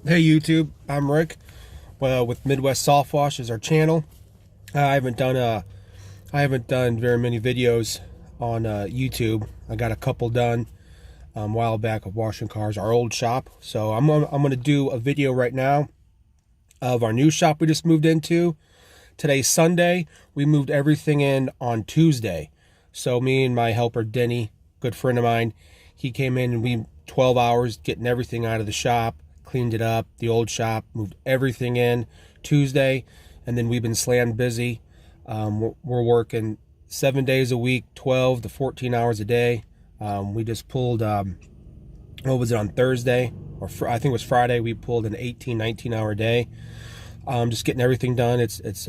Hey YouTube, I'm Rick. Well, with Midwest SoftWash is our channel. I haven't done very many videos on YouTube. I got a couple done a while back of washing cars, our old shop. So I'm gonna do a video right now of our new shop we just moved into. Today's Sunday. We moved everything in on Tuesday. So me and my helper Denny, good friend of mine, he came in and we 12 hours getting everything out of the shop, cleaned it up, the old shop, moved everything in Tuesday, and then we've been slammed busy. We're working 7 days a week, 12 to 14 hours a day. We just pulled, what was it, on Thursday? I think it was Friday, we pulled an 18, 19-hour day. Just getting everything done. It's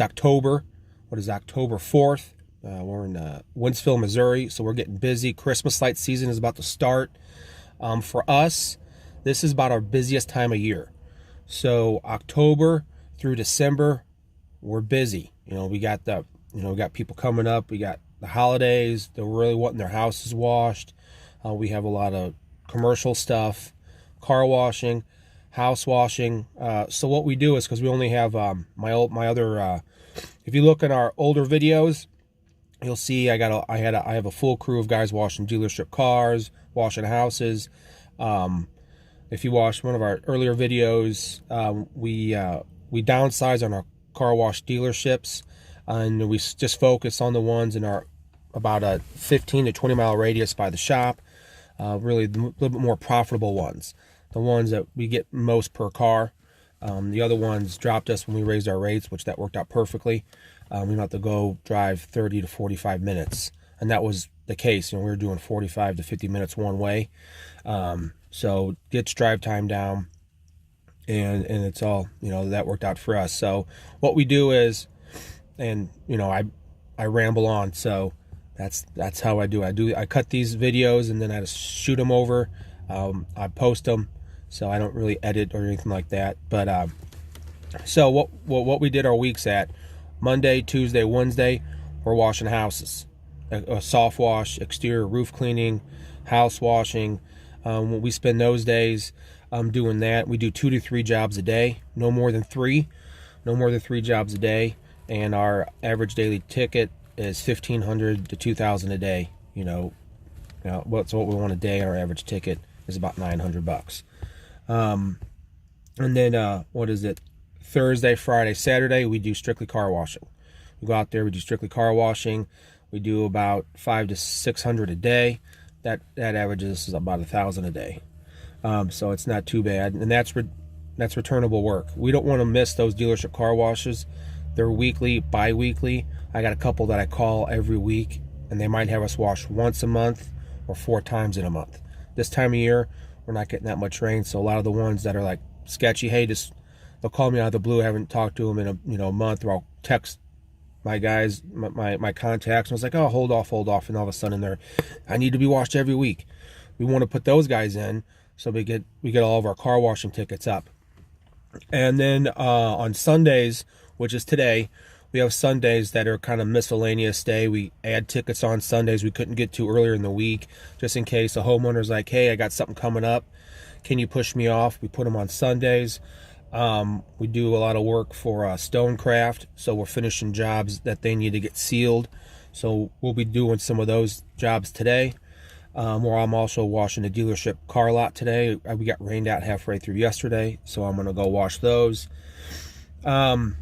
October. What is October 4th? We're in Wentzville, Missouri, so we're getting busy. Christmas light season is about to start. For us, this is about our busiest time of year. So October through December, we're busy. We got people coming up. We got the holidays. They're really wanting their houses washed. We have a lot of commercial stuff, car washing, house washing. So what we do is, because we only have if you look in our older videos, you'll see I have a full crew of guys washing dealership cars, washing houses. If you watch one of our earlier videos, we downsize on our car wash dealerships, and we just focus on the ones in our about a 15 to 20 mile radius by the shop. Really, the little bit more profitable ones, the ones that we get most per car. The other ones dropped us when we raised our rates, which that worked out perfectly. We don't have to go drive 30 to 45 minutes, and that was the case. We were doing 45 to 50 minutes one way, so gets drive time down, and it's all, that worked out for us. So what we do is, and I ramble on, so that's how I do. I cut these videos and then I just shoot them over. I post them, so I don't really edit or anything like that. But so what we did our weeks at Monday, Tuesday, Wednesday, we're washing houses, a soft wash, exterior roof cleaning, house washing. We spend those days doing that. We do 2 to 3 jobs a day, no more than three jobs a day, and our average daily ticket is $1,500 to $2,000 a day. What's what we want a day. Our average ticket is about $900. And then what is it? Thursday, Friday, Saturday, we do strictly car washing. We go out there, we do strictly car washing. We do about 500 to 600 a day. That averages is about $1,000 a day. So it's not too bad, and that's returnable work. We don't want to miss those dealership car washes. They're weekly, bi-weekly. I got a couple that I call every week, and they might have us wash once a month or 4 times in a month. This time of year, we're not getting that much rain, so a lot of the ones that are like sketchy, hey, they'll call me out of the blue. I haven't talked to them in a month, or I'll text my guys, my contacts, and I was like, oh, hold off, and all of a sudden I need to be washed every week. We want to put those guys in, so we get all of our car washing tickets up. And then on Sundays, which is today, we have Sundays that are kind of miscellaneous day. We add tickets on Sundays we couldn't get to earlier in the week, just in case a homeowner's like, hey, I got something coming up, can you push me off? We put them on Sundays. We do a lot of work for Stonecraft, so we're finishing jobs that they need to get sealed. So we'll be doing some of those jobs today. Or I'm also washing the dealership car lot today. We got rained out halfway through yesterday, so I'm gonna go wash those. And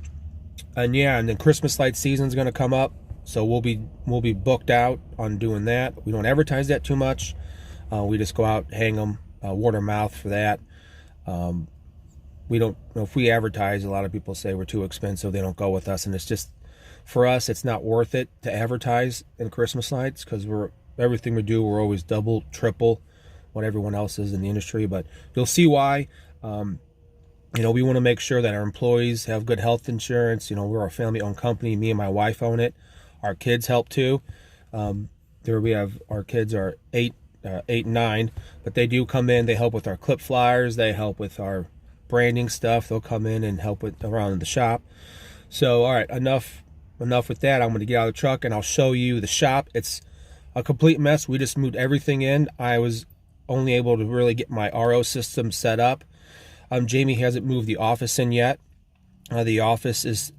then Christmas light season's gonna come up, so we'll be booked out on doing that. We don't advertise that too much. We just go out, hang them, word of mouth for that. We don't know if we advertise. A lot of people say we're too expensive, they don't go with us, and it's just, for us, it's not worth it to advertise in Christmas lights, because everything we do, we're always double, triple what everyone else is in the industry. But you'll see why. We want to make sure that our employees have good health insurance. We're a family-owned company. Me and my wife own it. Our kids help too. We have, our kids are 8 and 9, but they do come in. They help with our clip flyers. They help with our branding stuff. They'll come in and help with around the shop. So, all right, enough with that. I'm going to get out of the truck and I'll show you the shop. It's a complete mess. We just moved everything in. I was only able to really get my RO system set up, Jamie hasn't moved the office in yet. The office is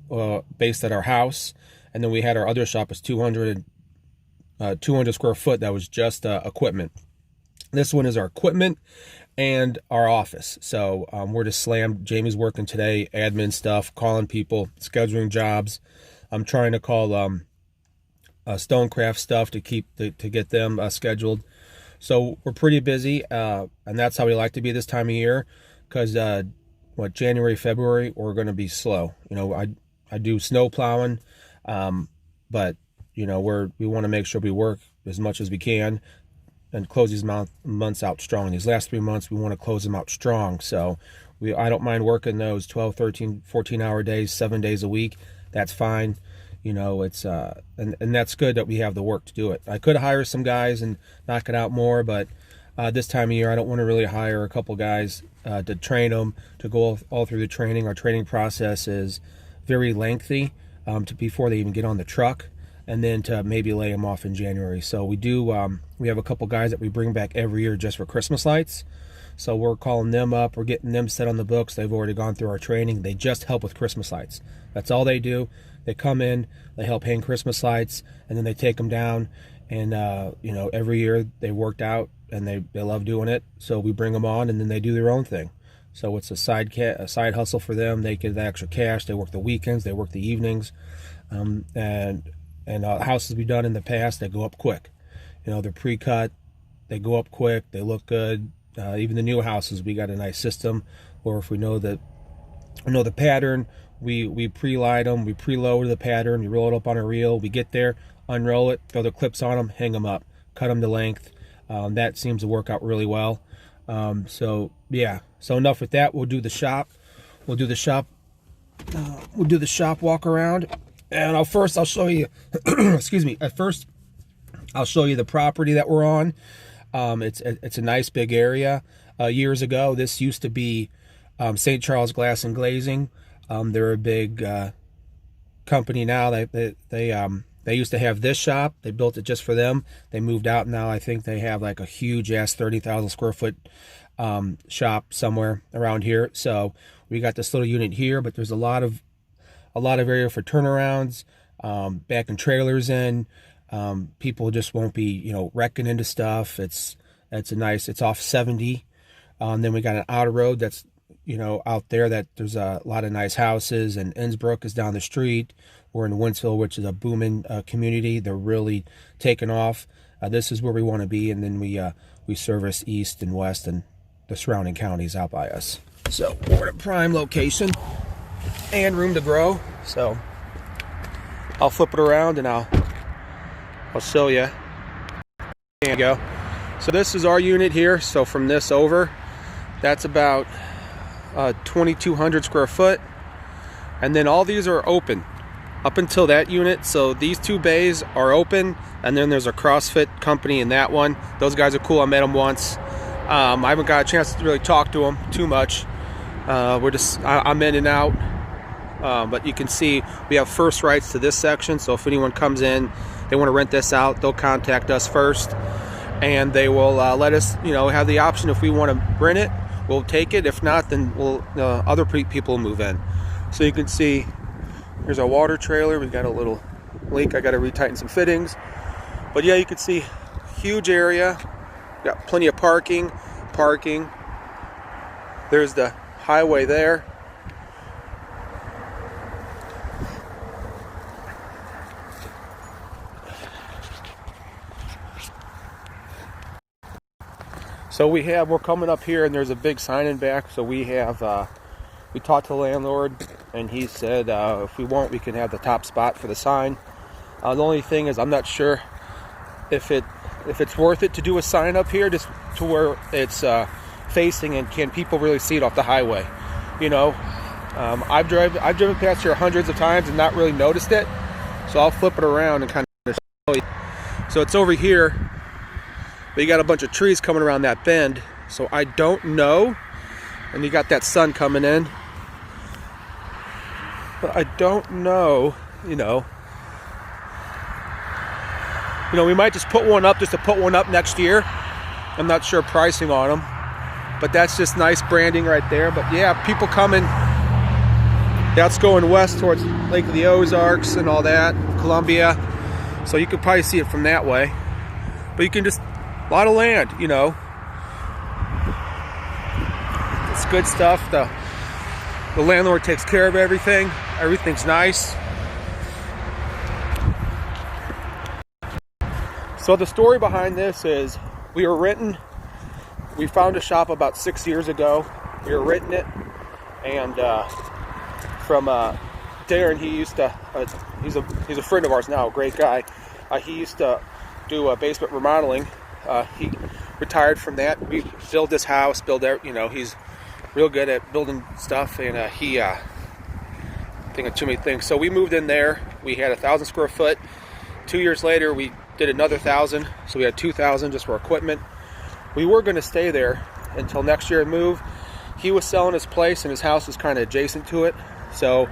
based at our house, and then we had our other shop is 200 square foot. That was just equipment. This one is our equipment and our office. So we're just slammed. Jamie's working today, admin stuff, calling people, scheduling jobs. I'm trying to call Stonecraft stuff to get them scheduled. So we're pretty busy, and that's how we like to be this time of year, because January, February, we're going to be slow. I do snow plowing, but we want to make sure we work as much as we can and close these months out strong. These last 3 months, we want to close them out strong. So I don't mind working those 12, 13, 14-hour days, 7 days a week. That's fine. It's and that's good that we have the work to do it. I could hire some guys and knock it out more, but this time of year, I don't want to really hire a couple guys to train them, to go all through the training. Our training process is very lengthy before they even get on the truck, and then to maybe lay them off in January. So we have a couple guys that we bring back every year just for Christmas lights. So we're calling them up. We're getting them set on the books. They've already gone through our training. They just help with Christmas lights. That's all they do. They come in, they help hang Christmas lights, and then they take them down. And every year they worked out, and they love doing it. So we bring them on, and then they do their own thing. So it's a side hustle for them. They get the extra cash. They work the weekends. They work the evenings. And houses we've done in the past, they go up quick. They're pre-cut. They go up quick. They look good. Even the new houses, we got a nice system. Or if we know the pattern, we pre-light them. We preload the pattern. We roll it up on a reel. We get there, unroll it, throw the clips on them, hang them up, cut them to length. That seems to work out really well. So enough with that. We'll do the shop. We'll do the shop walk around. And I'll show you, excuse me. At first, I'll show you the property that we're on. It's a nice big area. Years ago, this used to be St. Charles Glass and Glazing. They're a big company now. They used to have this shop. They built it just for them. They moved out. Now I think they have like a huge ass 30,000 square foot shop somewhere around here. So we got this little unit here, but there's a lot of area for turnarounds, backing trailers in. People just won't be, wrecking into stuff. It's off 70. Then we got an outer road that's, out there that there's a lot of nice houses, and Innsbrook is down the street. We're in Wentzville, which is a booming community. They're really taking off. This is where we want to be, and then we service east and west and the surrounding counties out by us. So we're at a prime location and room to grow. So I'll flip it around and I'll show you. There you go. So this is our unit here. So from this over, that's about 2,200 square foot, and then all these are open up until that unit. So these two bays are open, and then there's a CrossFit company in that one. Those guys are cool. I met them once. I haven't got a chance to really talk to them too much. I'm in and out, but you can see we have first rights to this section. So if anyone comes in, they want to rent this out, they'll contact us first, and they will let us have the option. If we want to rent it, we'll take it. If not, then other people will move in. So you can see here's our water trailer. We've got a little leak. I got to retighten some fittings. But yeah, you can see huge area. Got plenty of parking. There's the highway there. So we're coming up here, and there's a big sign in back. So we talked to the landlord, and he said if we want, we can have the top spot for the sign. The only thing is, I'm not sure if it's worth it to do a sign up here, just to where it's facing, and can people really see it off the highway? I've driven past here hundreds of times and not really noticed it. So I'll flip it around and kind of show you. So it's over here. But you got a bunch of trees coming around that bend, so I don't know. And you got that sun coming in, but I don't know. We might just put one up just to put one up next year. I'm not sure pricing on them. but that's just nice branding right there. But yeah, people coming. That's going west towards Lake of the Ozarks and all that, Columbia. So you could probably see it from that way. But you can just, a lot of land, you know. It's good stuff. The landlord takes care of everything. Everything's nice. So the story behind this is we found a shop about 6 years ago. We were renting it, and from Darren, he used to, he's a friend of ours now, a great guy. He used to do basement remodeling. He retired from that. We built this house, he's real good at building stuff, and he thinking too many things. So we moved in there. We had 1,000 square foot. 2 years later, we did another 1,000, so we had 2,000 just for equipment. We were going to stay there until next year and move. He was selling his place, and his house was kind of adjacent to it, so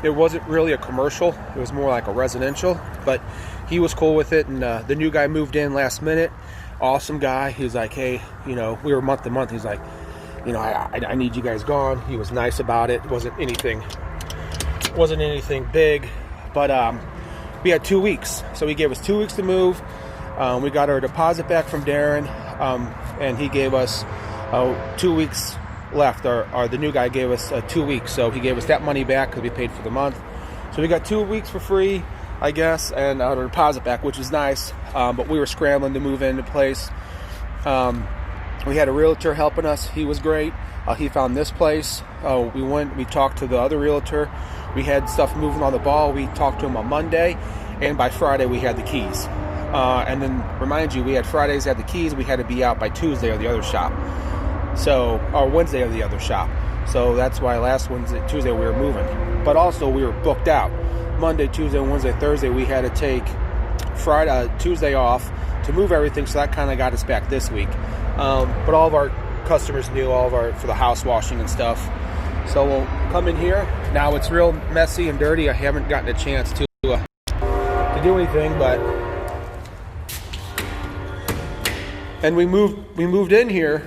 it wasn't really a commercial. It was more like a residential, but he was cool with it. And the new guy moved in last minute. Awesome guy. He was like, hey, we were month to month. He's like, I need you guys gone. He was nice about it. It wasn't anything big, but we had 2 weeks, so he gave us 2 weeks to move. We got our deposit back from Darren, and he gave us 2 weeks left. The new guy gave us 2 weeks, so he gave us that money back because we paid for the month. So we got 2 weeks for free, I guess, and our deposit back, which is nice. But we were scrambling to move into place. We had a realtor helping us. He was great. He found this place. We talked to the other realtor. We had stuff moving on the ball. We talked to him on Monday, and by Friday we had the keys. And then, remind you, we had Fridays had the keys. We had to be out by Tuesday of the other shop. Or Wednesday of the other shop. So that's why last Tuesday we were moving. But also we were booked out. Monday, Tuesday, Wednesday, Thursday, we had to take Tuesday off to move everything. So that kind of got us back this week. But all of our customers knew for the house washing and stuff. So we'll come in here. Now it's real messy and dirty. I haven't gotten a chance to do anything, but and we moved in here.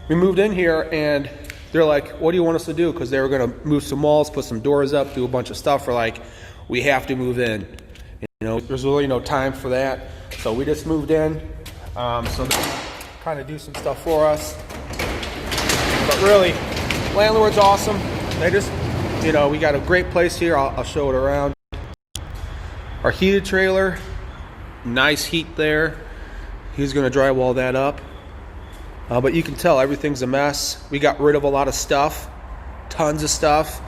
We moved in here, and they're like, "What do you want us to do?" Because they were going to move some walls, put some doors up, do a bunch of stuff. We're like, "We have to move in." There's really no time for that, so we just moved in. So they kind of do some stuff for us, but really. Landlord's awesome. They just, we got a great place here. I'll show it around. Our heated trailer, nice heat there. He's going to drywall that up. But you can tell everything's a mess. We got rid of a lot of stuff, tons of stuff.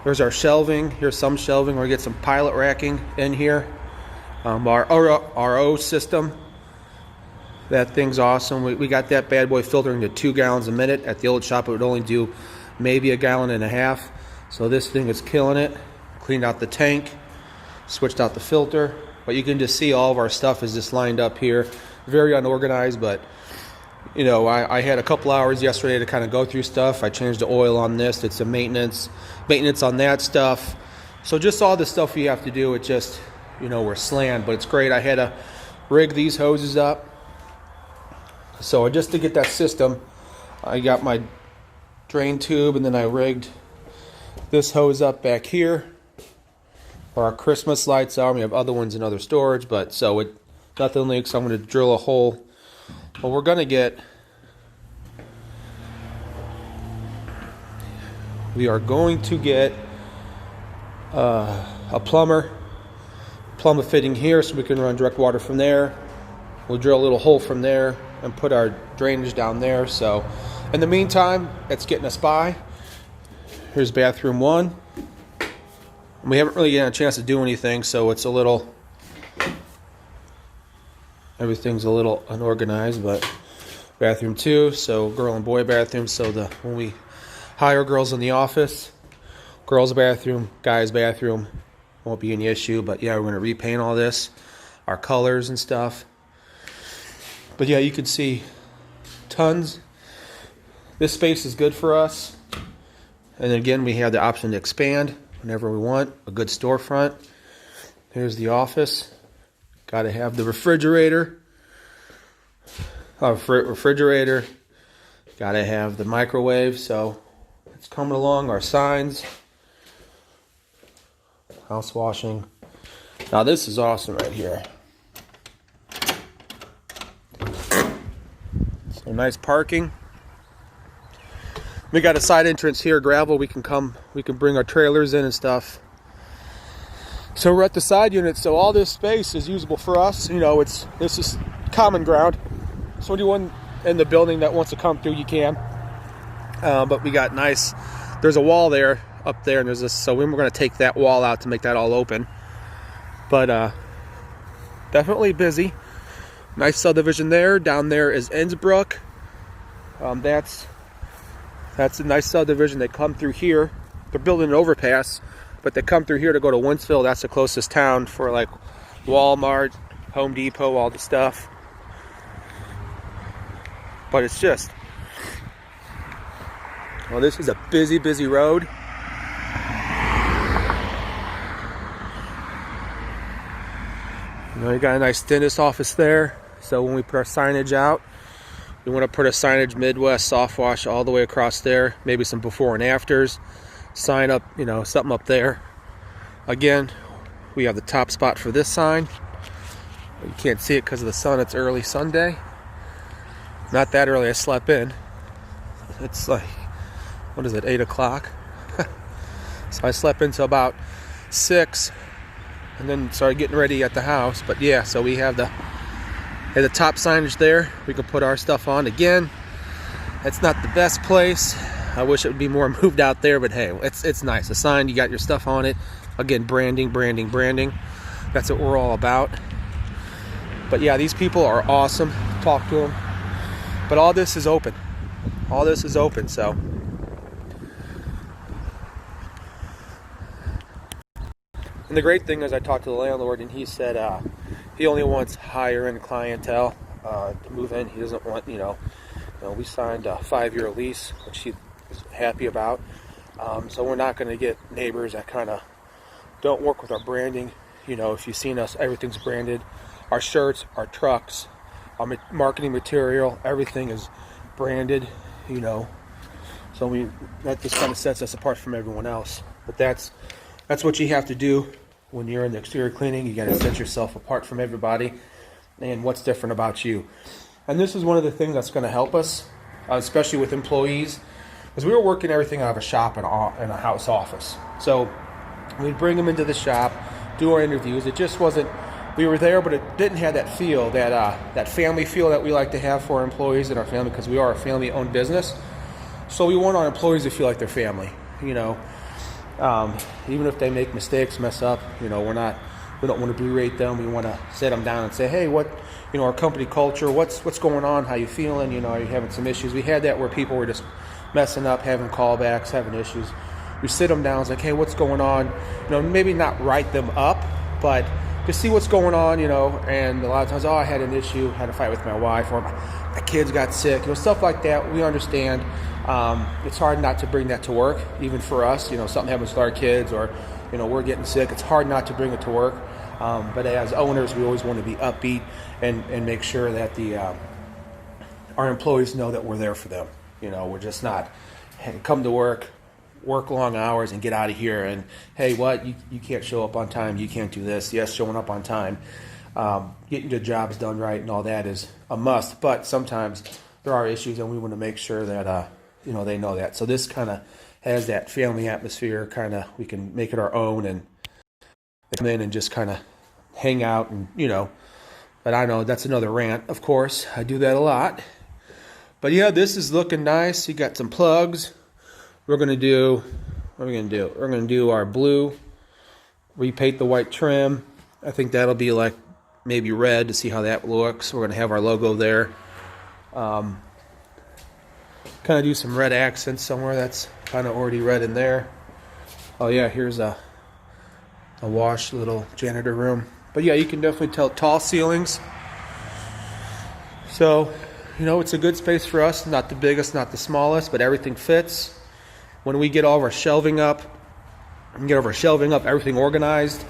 There's our shelving. Here's some shelving. We're going to get some pilot racking in here. Our RO system. That thing's awesome. We got that bad boy filtering to 2 gallons a minute. At the old shop, it would only do maybe 1.5 gallons. So this thing is killing it. Cleaned out the tank, switched out the filter, but you can just see all of our stuff is just lined up here. Very unorganized, but I had a couple hours yesterday to kind of go through stuff. I changed the oil on this, did some maintenance on that stuff. So just all the stuff you have to do, it just we're slammed, but it's great. I had to rig these hoses up. So just to get that system, I got my drain tube, and then I rigged this hose up back here where our Christmas lights are. We have other ones in other storage, but so nothing leaks. I'm going to drill a hole. But we're going to get, a plumber fitting here so we can run direct water from there. We'll drill a little hole from there and put our drainage down there. So in the meantime, it's getting us by. Here's bathroom 1. We haven't really gotten a chance to do anything, so it's everything's a little unorganized. But bathroom 2, so girl and boy bathroom. So when we hire girls in the office, girls' bathroom, guys' bathroom, won't be any issue. But yeah, we're going to repaint all this, our colors and stuff. But yeah, you can see tons. This space is good for us. And again, we have the option to expand whenever we want. A good storefront. Here's the office. Got to have the refrigerator. Gotta have the microwave, so it's coming along. Our signs, house washing. Now this is awesome right here. So nice parking. We got a side entrance here, gravel. We can bring our trailers in and stuff. So we're at the side unit, so all this space is usable for us. You know, this is common ground. So anyone in the building that wants to come through, you can. But we got nice, there's a wall there, up there, and there's this, so we're going to take that wall out to make that all open. But definitely busy. Nice subdivision there. Down there is Innsbruck. That's a nice subdivision. They come through here. They're building an overpass, but they come through here to go to Wentzville. That's the closest town for like Walmart, Home Depot, all the stuff. But it's just, well, this is a busy, busy road. You know, you got a nice dentist office there. So when we put our signage out, we want to put a signage Midwest SoftWash all the way across there. Maybe some before and afters. Sign up, you know, something up there. Again, we have the top spot for this sign. You can't see it because of the sun. It's early Sunday. Not that early. I slept in. It's like, what is it, 8 o'clock? So I slept until about 6 and then started getting ready at the house. But yeah, so we have the top signage there. We can put our stuff on. Again, it's not the best place. I wish it would be more moved out there, but hey, it's nice. A sign, you got your stuff on it. Again, branding, branding, branding. That's what we're all about. But yeah, these people are awesome. Talk to them. But all this is open. All this is open, so. And the great thing is I talked to the landlord and he said he only wants higher end clientele to move in. He doesn't want, you know, we signed a 5-year lease, which he is happy about. So we're not going to get neighbors that kind of don't work with our branding. You know, if you've seen us, everything's branded. Our shirts, our trucks, our marketing material, everything is branded, you know. So that just kind of sets us apart from everyone else. But that's what you have to do when you're in the exterior cleaning. You got to set yourself apart from everybody and what's different about you. And this is one of the things that's going to help us, especially with employees, because we were working everything out of a shop and a house office. So we'd bring them into the shop, do our interviews. It just wasn't, we were there, but it didn't have that feel, that family feel that we like to have for our employees and our family, because we are a family-owned business. So we want our employees to feel like they're family, you know. Even if they make mistakes, mess up, you know, we don't want to berate them. We want to sit them down and say, hey, our company culture, what's going on? How you feeling? You know, are you having some issues? We had that where people were just messing up, having callbacks, having issues. We sit them down, it's like, hey, what's going on? You know, maybe not write them up, but just see what's going on, you know. And a lot of times, I had an issue, had a fight with my wife, or my kids got sick, you know, stuff like that. We understand. It's hard not to bring that to work, even for us. You know, something happens with our kids, or, you know, we're getting sick. It's hard not to bring it to work. But as owners, we always want to be upbeat and make sure that our employees know that we're there for them. You know, we're just not, hey, come to work long hours and get out of here. And hey, you can't show up on time. You can't do this. Yes, showing up on time, getting your jobs done right and all that is a must. But sometimes there are issues, and we want to make sure that they know that. So this kind of has that family atmosphere. Kind of, we can make it our own and come in and just kind of hang out, and you know. But I know that's another rant. Of course, I do that a lot. But yeah, this is looking nice. You got some plugs. We're gonna do. What are we gonna do? We're gonna do our blue. Repaint the white trim. I think that'll be like maybe red to see how that looks. We're gonna have our logo there. Kind of do some red accents somewhere. That's kind of already red in there. Oh yeah, here's a wash little janitor room. But yeah, you can definitely tell tall ceilings. So, you know, it's a good space for us. Not the biggest, not the smallest, but everything fits. When we get all of our shelving up, everything organized.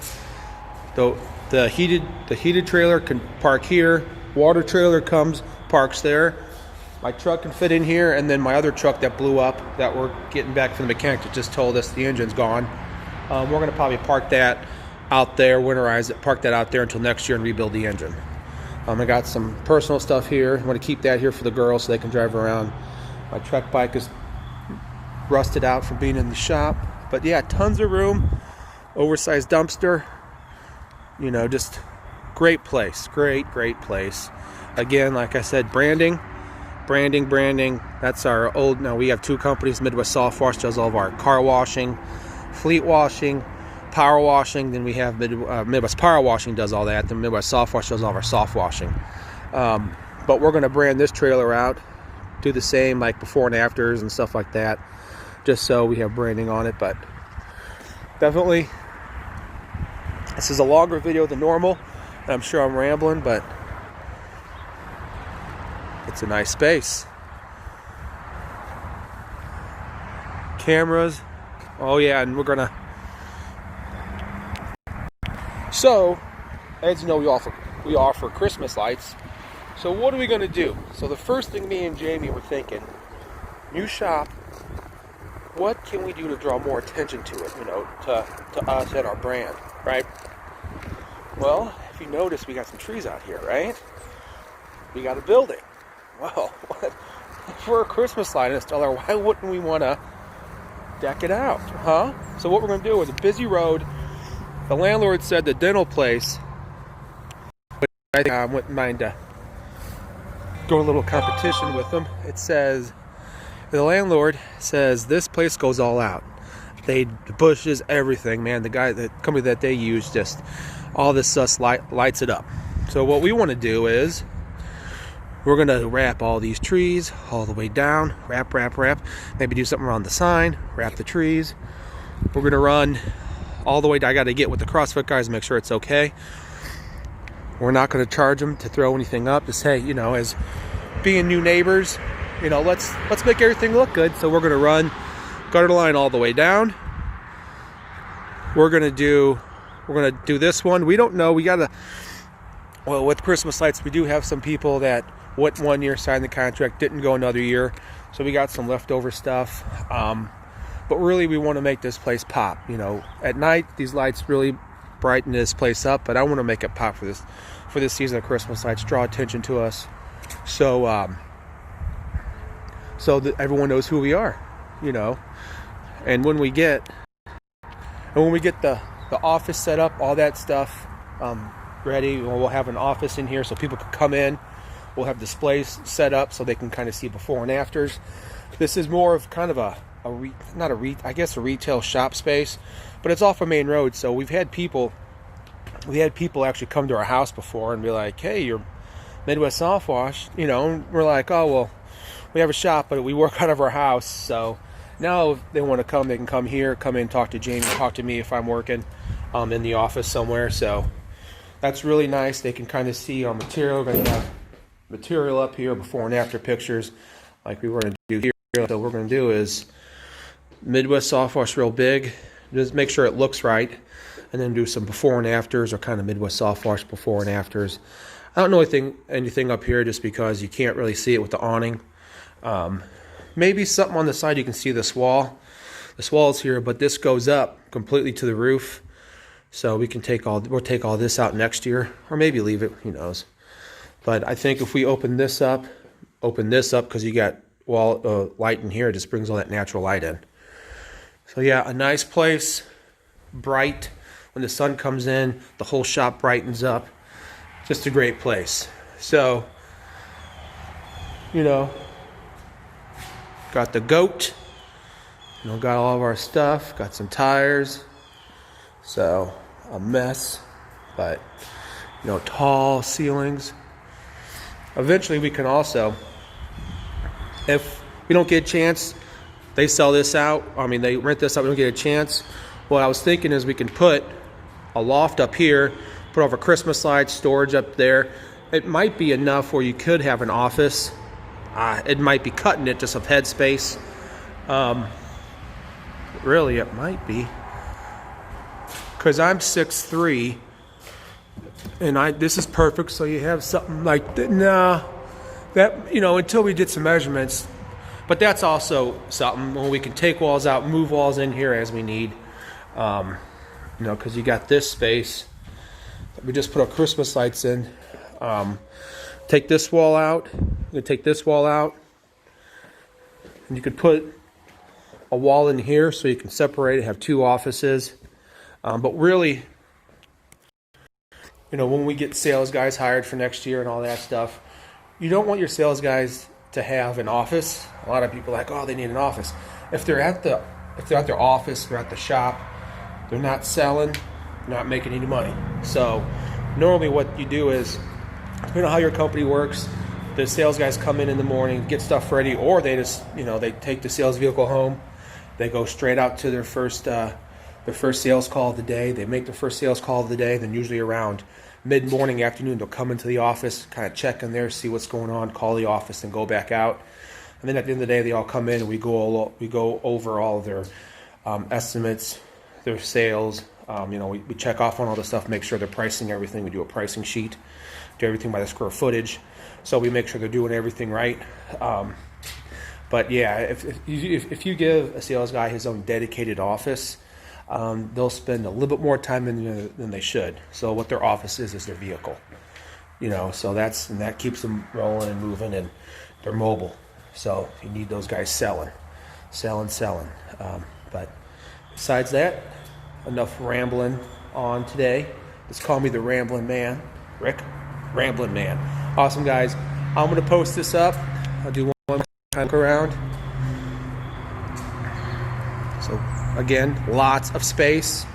The heated trailer can park here. Water trailer comes, parks there. My truck can fit in here, and then my other truck that blew up that we're getting back from the mechanic that just told us the engine's gone. We're going to probably park that out there, winterize it, park that out there until next year and rebuild the engine. I got some personal stuff here. I want to keep that here for the girls so they can drive around. My Trek bike is rusted out from being in the shop. But yeah, tons of room. Oversized dumpster. You know, just great place. Great place. Again, like I said, branding. That's our old, now we have two companies. Midwest SoftWash does all of our car washing, fleet washing, power washing. Then we have Midwest Power Washing does all that. Then Midwest SoftWash does all of our soft washing. But we're going to brand this trailer out, do the same like before and afters and stuff like that, just so we have branding on it. But definitely, this is a longer video than normal. I'm sure I'm rambling, but it's a nice space. Cameras. Oh yeah, and we're gonna. So, as you know, we offer Christmas lights. So what are we gonna do? So the first thing me and Jamie were thinking, new shop. What can we do to draw more attention to it? You know, to us and our brand, right? Well, if you notice, we got some trees out here, right? We got a building. Well, for a Christmas light installer, why wouldn't we want to deck it out, huh? So what we're going to do is a busy road. The landlord said the dental place, which I think I wouldn't mind to go a little competition with them. It says, the landlord says this place goes all out. The bushes, everything, man. The company that they use, just all this stuff lights it up. So what we want to do is, we're going to wrap all these trees all the way down. Wrap. Maybe do something around the sign. Wrap the trees. We're going to run all the way down. I got to get with the CrossFit guys and make sure it's okay. We're not going to charge them to throw anything up. Just, hey, you know, as being new neighbors, you know, let's make everything look good. So we're going to run gutter line all the way down. We're going to do this one. We don't know. Well, with Christmas lights, we do have some people that went 1 year, signed the contract, didn't go another year. So we got some leftover stuff. But really, we want to make this place pop. You know, at night, these lights really brighten this place up. But I want to make it pop for this season of Christmas lights, draw attention to us. So that everyone knows who we are, you know. And when we get the office set up, all that stuff ready, we'll have an office in here so people can come in. We'll have displays set up so they can kind of see before and afters. This is more of kind of a retail shop space, but it's off a main road. So we had people actually come to our house before and be like, "Hey, you're Midwest SoftWash," you know. And we're like, "Oh well, we have a shop, but we work out of our house." So now if they want to come, they can come here, come in, talk to Jamie, talk to me if I'm working in the office somewhere. So that's really nice. They can kind of see our material. We're going to have material up here, before and after pictures like we were going to do here. So what we're going to do is Midwest SoftWash real big, just make sure it looks right, and then do some before and afters, or kind of Midwest SoftWash before and afters. I don't know anything up here just because you can't really see it with the awning. Maybe something on the side, you can see this wall. This wall is here, but this goes up completely to the roof. So we'll take all this out next year, or maybe leave it, who knows. But I think if we open this up, because you got light in here, it just brings all that natural light in. So yeah, a nice place, bright. When the sun comes in, the whole shop brightens up. Just a great place. So, you know, got the goat, you know, got all of our stuff, got some tires. So, a mess, but, you know, tall ceilings. Eventually we can also, if we don't get a chance, they sell this out. I mean, they rent this out, we don't get a chance. What I was thinking is we can put a loft up here, put over Christmas lights, storage up there. It might be enough where you could have an office. It might be cutting it just of headspace. Really, it might be. Because I'm 6'3", and this is perfect, so you have something like that. Nah, that, you know, until we did some measurements. But that's also something when we can take walls out, move walls in here as we need. You know, because you got this space. We just put our Christmas lights in. Take this wall out. You take this wall out. And you could put a wall in here so you can separate it, have two offices. But really, you know, when we get sales guys hired for next year and all that stuff, you don't want your sales guys to have an office. A lot of people are like, oh, they need an office. If they're at their office, they're at the shop, they're not selling, not making any money. So normally what you do is, depending on how your company works, the sales guys come in the morning, get stuff ready, or they just, you know, they take the sales vehicle home, they go straight out to their first sales call of the day. They make their first sales call of the day. Then usually around mid-morning, afternoon, they'll come into the office, kind of check in there, see what's going on, call the office, and go back out. And then at the end of the day, they all come in and we go over all of their estimates, their sales. You know, we check off on all the stuff, make sure they're pricing everything. We do a pricing sheet, do everything by the square footage, so we make sure they're doing everything right. But yeah, if you give a sales guy his own dedicated office, they'll spend a little bit more time than they should. So what their office is their vehicle, you know. So that keeps them rolling and moving, and they're mobile. So you need those guys selling. But besides that, enough rambling on today. Just call me the Rambling Man, Rick, Rambling Man. Awesome, guys. I'm gonna post this up. I'll do one time look around. So again, lots of space.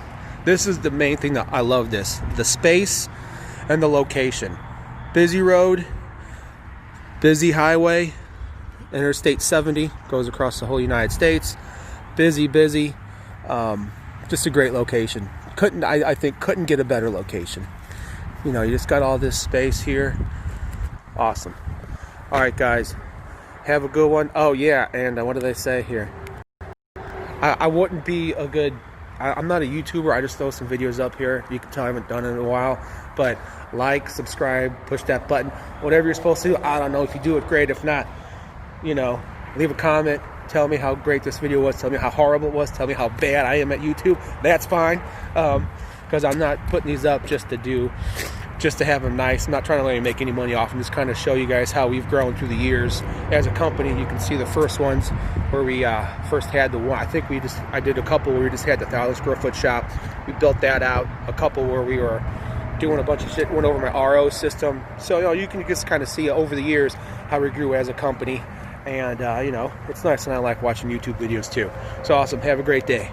This is the main thing that I love this. The space and the location. Busy road, busy highway, Interstate 70 goes across the whole United States. Busy. Just a great location. I think couldn't get a better location. You know, you just got all this space here. Awesome. All right, guys. Have a good one. Oh yeah, and what do they say here? I wouldn't be a good... I'm not a YouTuber. I just throw some videos up here. You can tell I haven't done it in a while. But like, subscribe, push that button. Whatever you're supposed to do. I don't know. If you do it, great. If not, you know, leave a comment. Tell me how great this video was. Tell me how horrible it was. Tell me how bad I am at YouTube. That's fine. Because I'm not putting these up just to have them nice. I'm not trying to let you make any money off them. Just kind of show you guys how we've grown through the years as a company. You can see the first ones where we first had the one. I did a couple where we just had the 1,000 square foot shop. We built that out. A couple where we were doing a bunch of shit, went over my RO system. So, you know, you can just kind of see over the years how we grew as a company. And, you know, it's nice, and I like watching YouTube videos too. So awesome. Have a great day.